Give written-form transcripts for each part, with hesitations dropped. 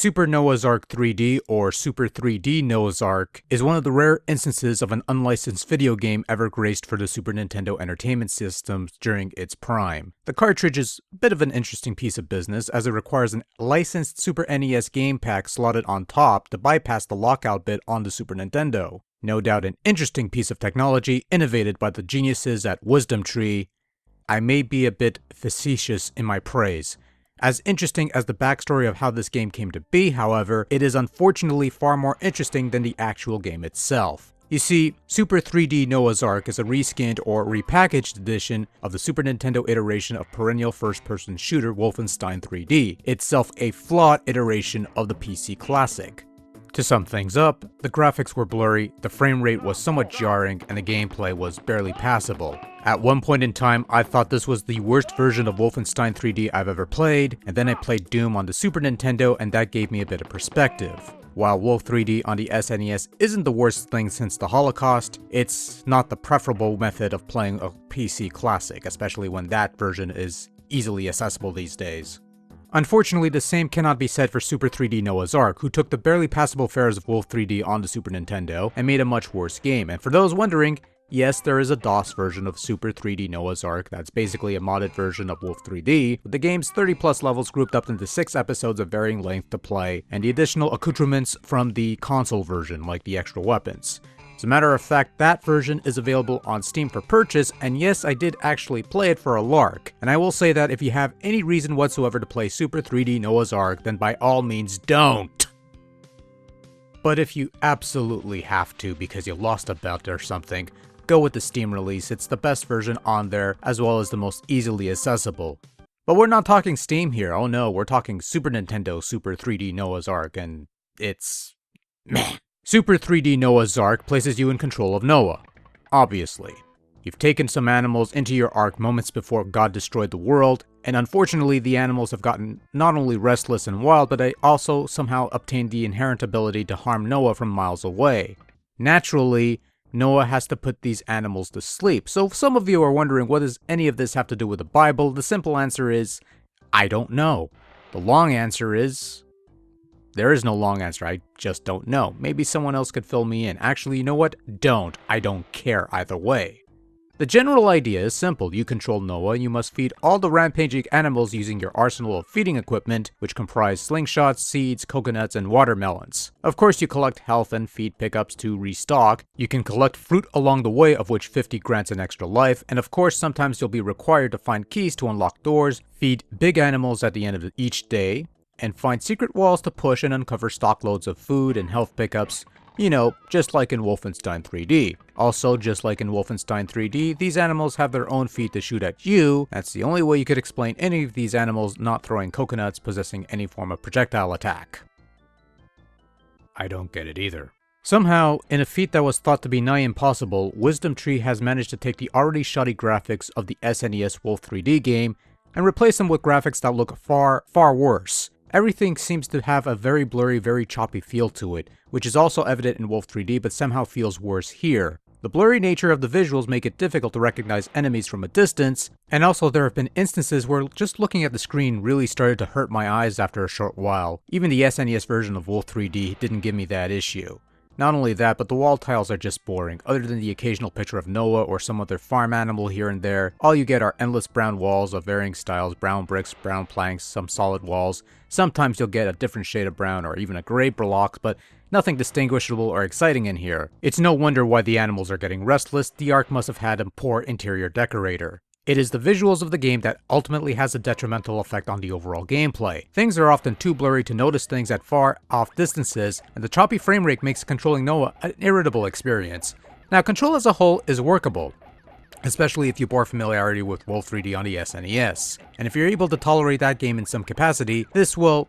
Super Noah's Ark 3D, or Super 3D Noah's Ark, is one of the rare instances of an unlicensed video game ever graced for the Super Nintendo Entertainment System during its prime. The cartridge is a bit of an interesting piece of business, as it requires an licensed Super NES game pack slotted on top to bypass the lockout bit on the Super Nintendo. No doubt an interesting piece of technology innovated by the geniuses at Wisdom Tree. I may be a bit facetious in my praise. As interesting as the backstory of how this game came to be, however, it is unfortunately far more interesting than the actual game itself. You see, Super 3D Noah's Ark is a reskinned or repackaged edition of the Super Nintendo iteration of perennial first-person shooter Wolfenstein 3D, itself a flawed iteration of the PC classic. To sum things up, the graphics were blurry, the frame rate was somewhat jarring, and the gameplay was barely passable. At one point in time, I thought this was the worst version of Wolfenstein 3D I've ever played, and then I played Doom on the Super Nintendo and that gave me a bit of perspective. While Wolf 3D on the SNES isn't the worst thing since the Holocaust, it's not the preferable method of playing a PC classic, especially when that version is easily accessible these days. Unfortunately, the same cannot be said for Super 3D Noah's Ark, who took the barely passable fares of Wolf 3D on the Super Nintendo and made a much worse game. And for those wondering, yes, there is a DOS version of Super 3D Noah's Ark that's basically a modded version of Wolf 3D, with the game's 30 plus levels grouped up into 6 episodes of varying length to play, and the additional accoutrements from the console version, like the extra weapons. As a matter of fact, that version is available on Steam for purchase, and yes, I did actually play it for a lark. And I will say that if you have any reason whatsoever to play Super 3D Noah's Ark, then by all means don't! But if you absolutely have to because you lost a bet or something, go with the Steam release. It's the best version on there, as well as the most easily accessible. But we're not talking Steam here, oh no, we're talking Super Nintendo Super 3D Noah's Ark, and it's meh. Super 3D Noah's Ark places you in control of Noah. Obviously. You've taken some animals into your Ark moments before God destroyed the world, and unfortunately the animals have gotten not only restless and wild, but they also somehow obtained the inherent ability to harm Noah from miles away. Naturally, Noah has to put these animals to sleep. So if some of you are wondering what does any of this have to do with the Bible, the simple answer is, I don't know. The long answer is, there is no long answer, I just don't know. Maybe someone else could fill me in. Actually, you know what? Don't. I don't care either way. The general idea is simple. You control Noah and you must feed all the rampaging animals using your arsenal of feeding equipment, which comprise slingshots, seeds, coconuts, and watermelons. Of course, you collect health and feed pickups to restock. You can collect fruit along the way, of which 50 grants an extra life, and of course, sometimes you'll be required to find keys to unlock doors, feed big animals at the end of each day, and find secret walls to push and uncover stockloads of food and health pickups. You know, just like in Wolfenstein 3D. Also, just like in Wolfenstein 3D, these animals have their own feet to shoot at you. That's the only way you could explain any of these animals not throwing coconuts possessing any form of projectile attack. I don't get it either. Somehow, in a feat that was thought to be nigh impossible, Wisdom Tree has managed to take the already shoddy graphics of the SNES Wolf 3D game and replace them with graphics that look far, far worse. Everything seems to have a very blurry, very choppy feel to it, which is also evident in Wolf 3D but somehow feels worse here. The blurry nature of the visuals make it difficult to recognize enemies from a distance, and also there have been instances where just looking at the screen really started to hurt my eyes after a short while. Even the SNES version of Wolf 3D didn't give me that issue. Not only that, but the wall tiles are just boring. Other than the occasional picture of Noah or some other farm animal here and there, all you get are endless brown walls of varying styles, brown bricks, brown planks, some solid walls. Sometimes you'll get a different shade of brown or even a gray block, but nothing distinguishable or exciting in here. It's no wonder why the animals are getting restless. The Ark must have had a poor interior decorator. It is the visuals of the game that ultimately has a detrimental effect on the overall gameplay. Things are often too blurry to notice things at far off distances, and the choppy frame rate makes controlling Noah an irritable experience. Now, control as a whole is workable, especially if you bore familiarity with Wolf 3D on the SNES. And if you're able to tolerate that game in some capacity, this will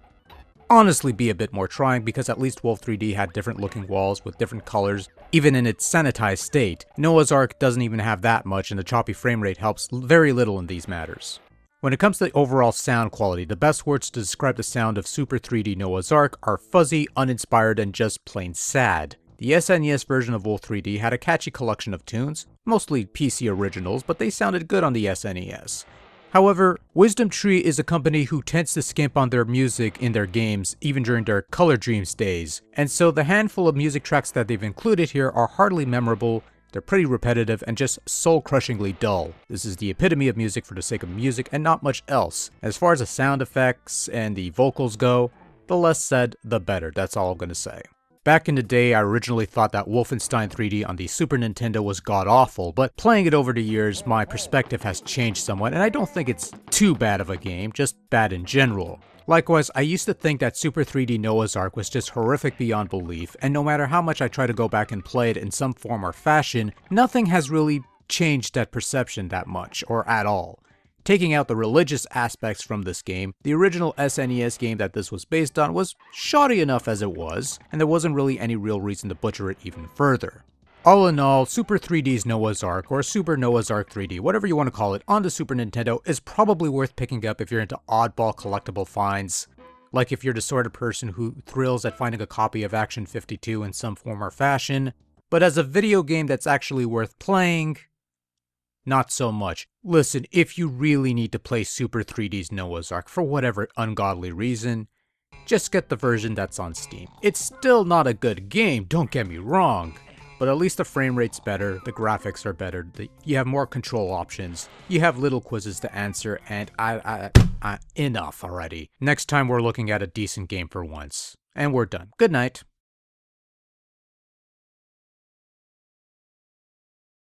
honestly be a bit more trying because at least Wolf 3D had different looking walls with different colors, even in its sanitized state. Noah's Ark doesn't even have that much, and the choppy frame rate helps very little in these matters. When it comes to the overall sound quality, the best words to describe the sound of Super 3D Noah's Ark are fuzzy, uninspired, and just plain sad. The SNES version of Wolf 3D had a catchy collection of tunes, mostly PC originals, but they sounded good on the SNES. However, Wisdom Tree is a company who tends to skimp on their music in their games even during their Color Dreams days, and so the handful of music tracks that they've included here are hardly memorable, they're pretty repetitive, and just soul-crushingly dull. This is the epitome of music for the sake of music and not much else. As far as the sound effects and the vocals go, the less said, the better, that's all I'm gonna say. Back in the day, I originally thought that Wolfenstein 3D on the Super Nintendo was god-awful, but playing it over the years, my perspective has changed somewhat, and I don't think it's too bad of a game, just bad in general. Likewise, I used to think that Super 3D Noah's Ark was just horrific beyond belief, and no matter how much I try to go back and play it in some form or fashion, nothing has really changed that perception that much, or at all. Taking out the religious aspects from this game, the original SNES game that this was based on was shoddy enough as it was, and there wasn't really any real reason to butcher it even further. All in all, Super 3D's Noah's Ark, or Super Noah's Ark 3D, whatever you want to call it, on the Super Nintendo is probably worth picking up if you're into oddball collectible finds. Like if you're the sort of person who thrills at finding a copy of Action 52 in some form or fashion. But as a video game that's actually worth playing, not so much. Listen, if you really need to play Super 3D's Noah's Ark for whatever ungodly reason, just get the version that's on Steam. It's still not a good game, don't get me wrong, but at least the frame rate's better, the graphics are better, you have more control options, you have little quizzes to answer, and enough already. Next time we're looking at a decent game for once. And we're done. Good night.